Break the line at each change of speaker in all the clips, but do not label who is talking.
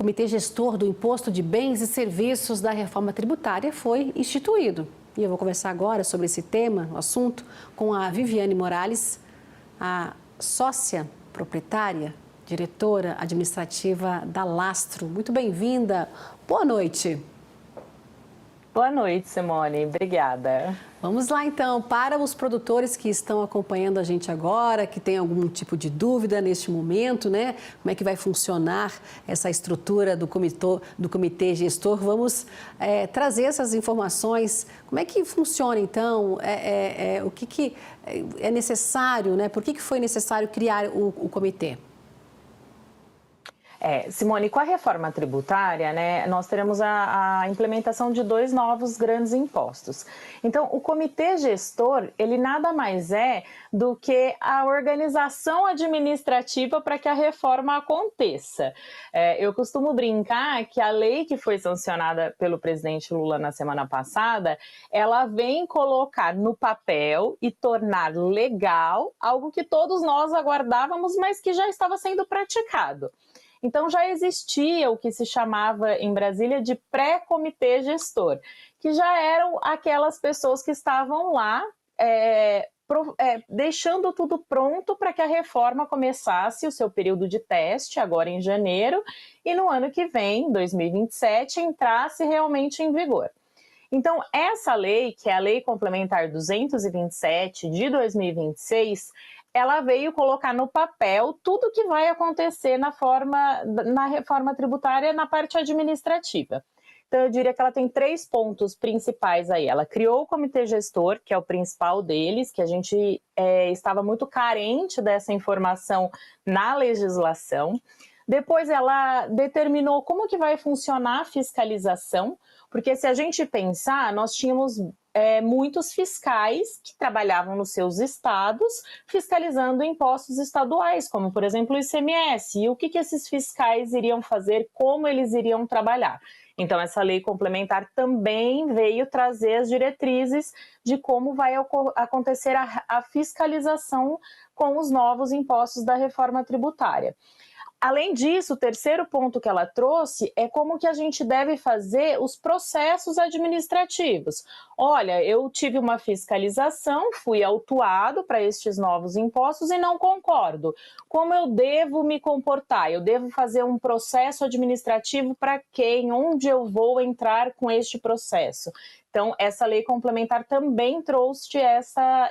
Comitê Gestor do Imposto de Bens e Serviços da Reforma Tributária foi instituído. E eu vou conversar agora sobre esse tema, o assunto, com a Viviane Morales, a sócia proprietária, diretora administrativa da Lastro. Muito bem-vinda. Boa noite.
Boa noite, Simone. Obrigada.
Vamos lá, então. Para os produtores que estão acompanhando a gente agora, que tem algum tipo de dúvida neste momento, né? Como é que vai funcionar essa estrutura do comitê gestor? Vamos trazer essas informações. Como é que funciona, então? O que é necessário, né? Por que foi necessário criar o comitê?
Simone, com a reforma tributária, né, nós teremos a implementação de 2 novos grandes impostos. Então, o comitê gestor, ele nada mais é do que a organização administrativa para que a reforma aconteça. Eu costumo brincar que a lei que foi sancionada pelo presidente Lula na semana passada, ela vem colocar no papel e tornar legal algo que todos nós aguardávamos, mas que já estava sendo praticado. Então, já existia o que se chamava em Brasília de pré-comitê gestor, que já eram aquelas pessoas que estavam lá deixando tudo pronto para que a reforma começasse o seu período de teste, agora em janeiro, e no ano que vem, 2027, entrasse realmente em vigor. Então, essa lei, que é a Lei Complementar 227 de 2026, ela veio colocar no papel tudo o que vai acontecer na reforma tributária na parte administrativa. Então, eu diria que ela tem 3 pontos principais aí. Ela criou o comitê gestor, que é o principal deles, que a gente estava muito carente dessa informação na legislação. Depois, ela determinou como que vai funcionar a fiscalização, porque se a gente pensar, nós tínhamos muitos fiscais que trabalhavam nos seus estados fiscalizando impostos estaduais, como, por exemplo, o ICMS. E o que esses fiscais iriam fazer, como eles iriam trabalhar. Então, essa lei complementar também veio trazer as diretrizes de como vai acontecer a fiscalização com os novos impostos da reforma tributária. Além disso, o terceiro ponto que ela trouxe é como que a gente deve fazer os processos administrativos. Olha, eu tive uma fiscalização, fui autuado para estes novos impostos e não concordo. Como eu devo me comportar? Eu devo fazer um processo administrativo para quem? Onde eu vou entrar com este processo? Então, essa lei complementar também trouxe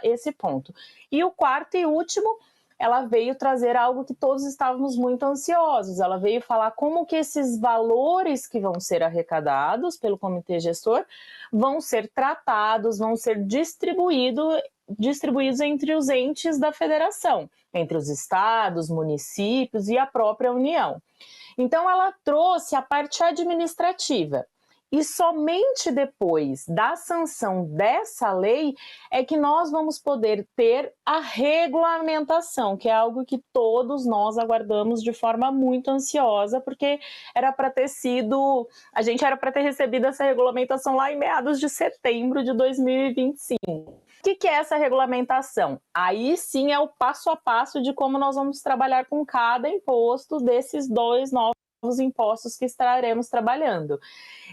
esse ponto. E o quarto e último, ela veio trazer algo que todos estávamos muito ansiosos. Ela veio falar como que esses valores que vão ser arrecadados pelo comitê gestor vão ser tratados, vão ser distribuídos entre os entes da federação, entre os estados, municípios e a própria União. Então, ela trouxe a parte administrativa. E somente depois da sanção dessa lei é que nós vamos poder ter a regulamentação, que é algo que todos nós aguardamos de forma muito ansiosa, porque a gente era para ter recebido essa regulamentação lá em meados de setembro de 2025. O que é essa regulamentação? Aí sim é o passo a passo de como nós vamos trabalhar com cada imposto desses 2 novos impostos que estaremos trabalhando.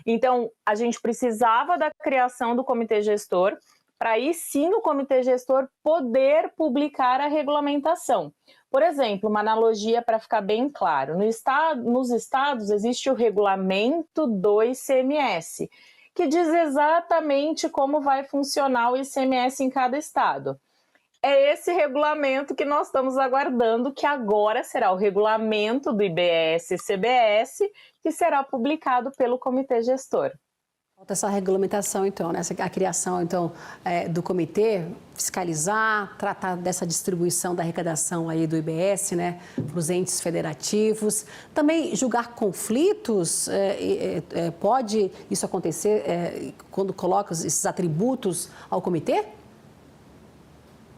Então, a gente precisava da criação do comitê gestor, para aí sim o comitê gestor poder publicar a regulamentação. Por exemplo, uma analogia para ficar bem claro, nos estados existe o regulamento do ICMS, que diz exatamente como vai funcionar o ICMS em cada estado. É esse regulamento que nós estamos aguardando, que agora será o regulamento do IBS e CBS, que será publicado pelo comitê gestor.
Falta essa regulamentação, então, né? A criação, então, do comitê, fiscalizar, tratar dessa distribuição da arrecadação aí do IBS, né, para os entes federativos. Também julgar conflitos, pode isso acontecer quando coloca esses atributos ao comitê?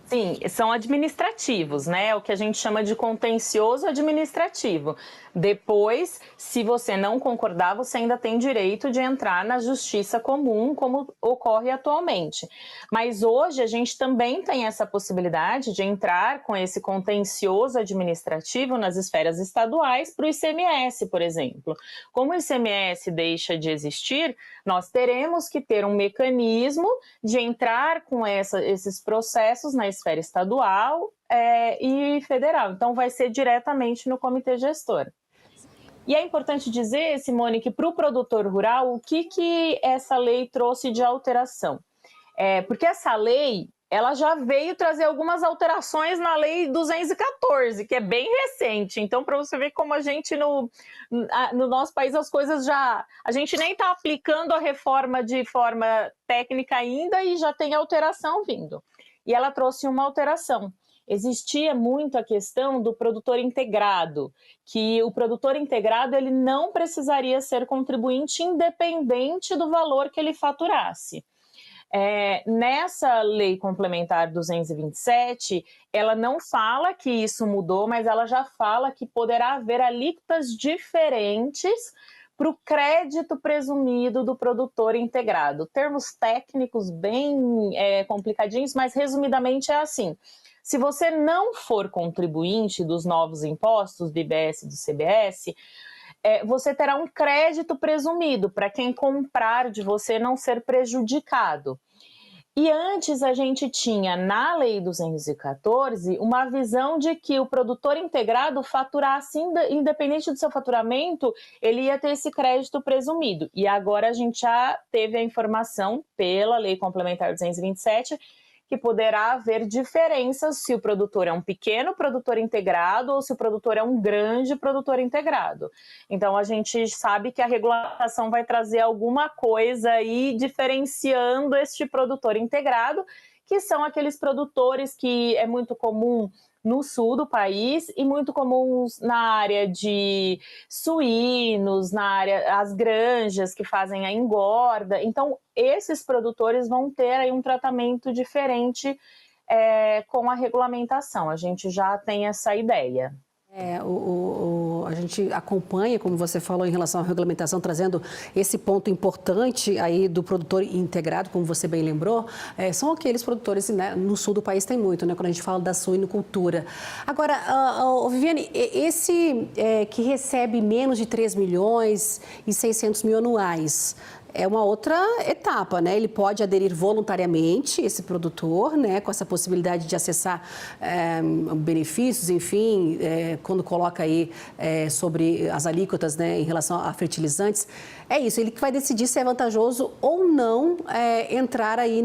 Sim, são administrativos, né? O que a gente chama de contencioso administrativo. Depois, se você não concordar, você ainda tem direito de entrar na justiça comum, como ocorre atualmente. Mas hoje a gente também tem essa possibilidade de entrar com esse contencioso administrativo nas esferas estaduais para o ICMS, por exemplo. Como o ICMS deixa de existir, nós teremos que ter um mecanismo de entrar com esses processos na esfera estadual e federal. Então, vai ser diretamente no comitê gestor. E é importante dizer, Simone, que para o produtor rural, o que essa lei trouxe de alteração? Porque essa lei, ela já veio trazer algumas alterações na lei 214, que é bem recente. Então, para você ver como a gente, no nosso país, as coisas já... A gente nem está aplicando a reforma de forma técnica ainda e já tem alteração vindo. E ela trouxe uma alteração. Existia muito a questão do produtor integrado, que o produtor integrado ele não precisaria ser contribuinte independente do valor que ele faturasse. Nessa lei complementar 227, ela não fala que isso mudou, mas ela já fala que poderá haver alíquotas diferentes para o crédito presumido do produtor integrado. Termos técnicos bem complicadinhos, mas resumidamente é assim. Se você não for contribuinte dos novos impostos do IBS e do CBS, você terá um crédito presumido para quem comprar de você não ser prejudicado. E antes a gente tinha, na Lei 214, uma visão de que o produtor integrado faturasse, independente do seu faturamento, ele ia ter esse crédito presumido. E agora a gente já teve a informação pela Lei Complementar 227 que poderá haver diferenças se o produtor é um pequeno produtor integrado ou se o produtor é um grande produtor integrado. Então, a gente sabe que a regulamentação vai trazer alguma coisa aí diferenciando este produtor integrado, que são aqueles produtores que é muito comum no sul do país e muito comuns na área de suínos, na área as granjas que fazem a engorda. Então, esses produtores vão ter aí um tratamento diferente com a regulamentação. A gente já tem essa ideia.
A gente acompanha, como você falou, em relação à regulamentação, trazendo esse ponto importante aí do produtor integrado, como você bem lembrou, são aqueles produtores, né, no sul do país tem muito, né, quando a gente fala da suinocultura. Agora, Viviane, esse que recebe menos de 3 milhões e 600 mil anuais, é uma outra etapa, né? Ele pode aderir voluntariamente, esse produtor, né? Com essa possibilidade de acessar benefícios, enfim, quando coloca aí sobre as alíquotas, né? Em relação a fertilizantes. É isso, ele que vai decidir se é vantajoso ou não entrar aí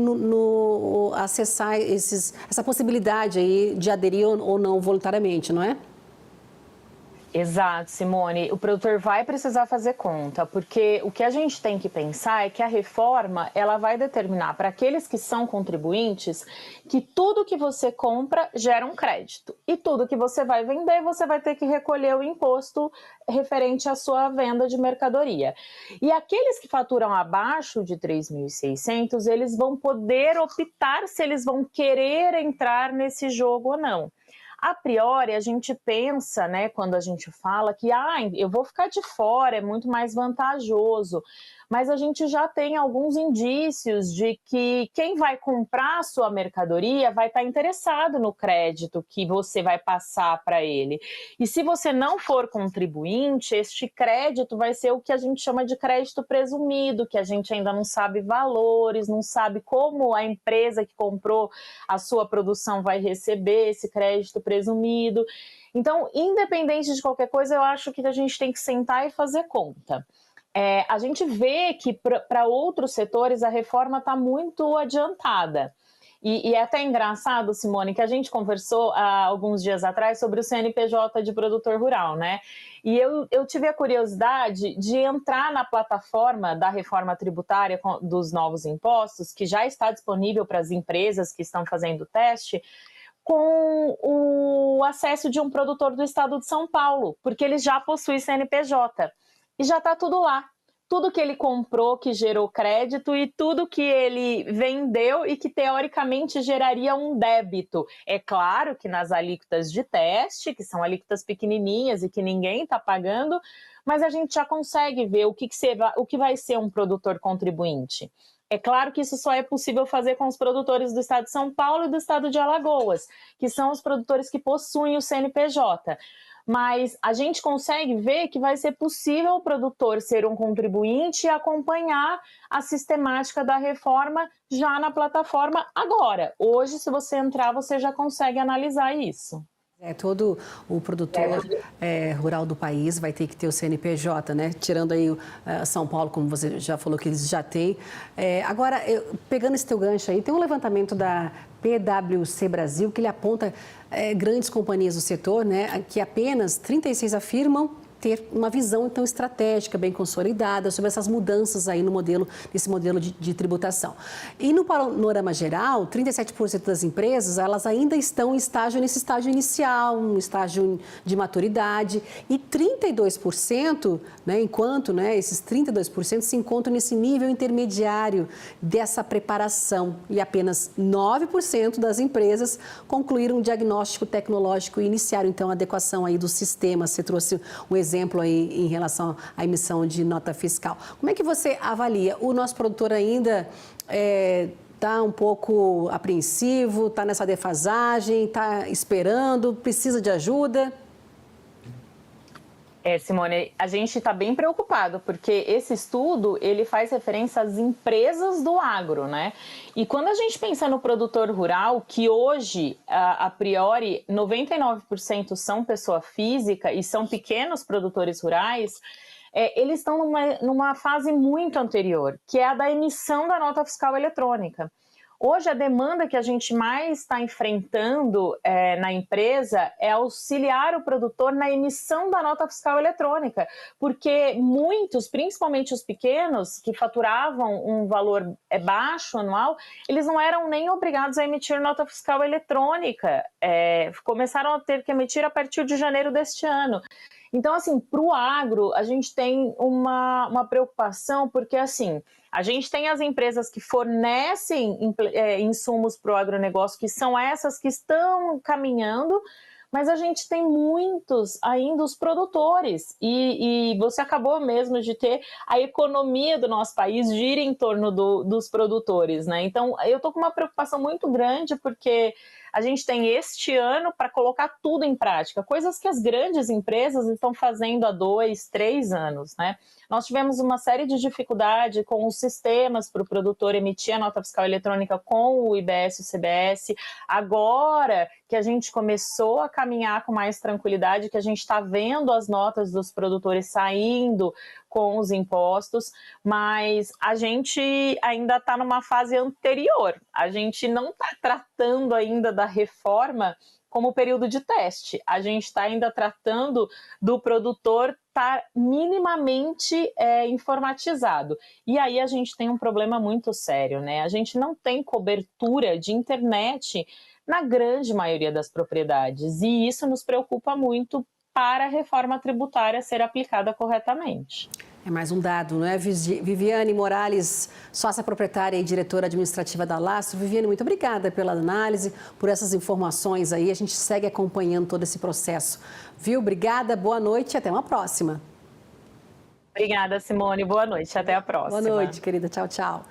acessar essa possibilidade aí de aderir ou não voluntariamente, não é?
Exato, Simone. O produtor vai precisar fazer conta, porque o que a gente tem que pensar é que a reforma ela vai determinar para aqueles que são contribuintes que tudo que você compra gera um crédito e tudo que você vai vender você vai ter que recolher o imposto referente à sua venda de mercadoria. E aqueles que faturam abaixo de 3.600, eles vão poder optar se eles vão querer entrar nesse jogo ou não. A priori, a gente pensa, né, quando a gente fala que eu vou ficar de fora, é muito mais vantajoso. Mas a gente já tem alguns indícios de que quem vai comprar a sua mercadoria vai estar interessado no crédito que você vai passar para ele. E se você não for contribuinte, este crédito vai ser o que a gente chama de crédito presumido, que a gente ainda não sabe valores, não sabe como a empresa que comprou a sua produção vai receber esse crédito presumido. Então, independente de qualquer coisa, eu acho que a gente tem que sentar e fazer conta. A gente vê que para outros setores a reforma está muito adiantada. E é até engraçado, Simone, que a gente conversou há alguns dias atrás sobre o CNPJ de produtor rural, né? E eu tive a curiosidade de entrar na plataforma da reforma tributária dos novos impostos, que já está disponível para as empresas que estão fazendo o teste, com o acesso de um produtor do estado de São Paulo, porque ele já possui CNPJ. E já está tudo lá. tudo que ele comprou que gerou crédito e tudo que ele vendeu e que teoricamente geraria um débito. É claro que nas alíquotas de teste, que são alíquotas pequenininhas e que ninguém está pagando, mas a gente já consegue ver o que vai ser um produtor contribuinte. É claro que isso só é possível fazer com os produtores do estado de São Paulo e do estado de Alagoas, que são os produtores que possuem o CNPJ. Mas a gente consegue ver que vai ser possível o produtor ser um contribuinte e acompanhar a sistemática da reforma já na plataforma agora. Hoje, se você entrar, você já consegue analisar isso.
Todo o produtor rural do país vai ter que ter o CNPJ, né? Tirando aí São Paulo, como você já falou que eles já têm. Agora, pegando esse teu gancho aí, tem um levantamento da PwC Brasil que ele aponta grandes companhias do setor, né? Que apenas 36 afirmam ter uma visão, então, estratégica, bem consolidada sobre essas mudanças aí nesse modelo de tributação. E no panorama geral, 37% das empresas, elas ainda estão nesse estágio inicial, um estágio de maturidade, e 32%, né, enquanto esses 32% se encontram nesse nível intermediário dessa preparação, e apenas 9% das empresas concluíram um diagnóstico tecnológico e iniciaram, então, a adequação aí do sistema. Você trouxe um exemplo aí em relação à emissão de nota fiscal. Como é que você avalia? O nosso produtor ainda está um pouco apreensivo, está nessa defasagem, está esperando, precisa de ajuda?
Simone, a gente está bem preocupado, porque esse estudo, ele faz referência às empresas do agro, né? E quando a gente pensa no produtor rural, que hoje, a priori, 99% são pessoa física e são pequenos produtores rurais, eles estão numa fase muito anterior, que é a da emissão da nota fiscal eletrônica. Hoje, a demanda que a gente mais está enfrentando na empresa é auxiliar o produtor na emissão da nota fiscal eletrônica, porque muitos, principalmente os pequenos, que faturavam um valor baixo anual, eles não eram nem obrigados a emitir nota fiscal eletrônica, começaram a ter que emitir a partir de janeiro deste ano. Então, assim, para o agro, a gente tem uma preocupação, porque, assim, a gente tem as empresas que fornecem insumos para o agronegócio, que são essas que estão caminhando, mas a gente tem muitos ainda os produtores, e você acabou mesmo de ter a economia do nosso país gira em torno dos produtores, né? Então, eu estou com uma preocupação muito grande, porque a gente tem este ano para colocar tudo em prática, coisas que as grandes empresas estão fazendo há 2, 3 anos, né? Nós tivemos uma série de dificuldade com os sistemas para o produtor emitir a nota fiscal eletrônica com o IBS e o CBS. Agora que a gente começou a caminhar com mais tranquilidade, que a gente está vendo as notas dos produtores saindo com os impostos, mas a gente ainda está numa fase anterior. A gente não está tratando ainda da reforma como período de teste. A gente está ainda tratando do produtor estar minimamente informatizado. E aí a gente tem um problema muito sério, né? A gente não tem cobertura de internet na grande maioria das propriedades, e isso nos preocupa muito para a reforma tributária ser aplicada corretamente.
É mais um dado, não é? Viviane Morales, sócia proprietária e diretora administrativa da Lastro. Viviane, muito obrigada pela análise, por essas informações aí. A gente segue acompanhando todo esse processo. Viu? Obrigada, boa noite e até uma próxima.
Obrigada, Simone. Boa noite, até a próxima.
Boa noite, querida. Tchau, tchau.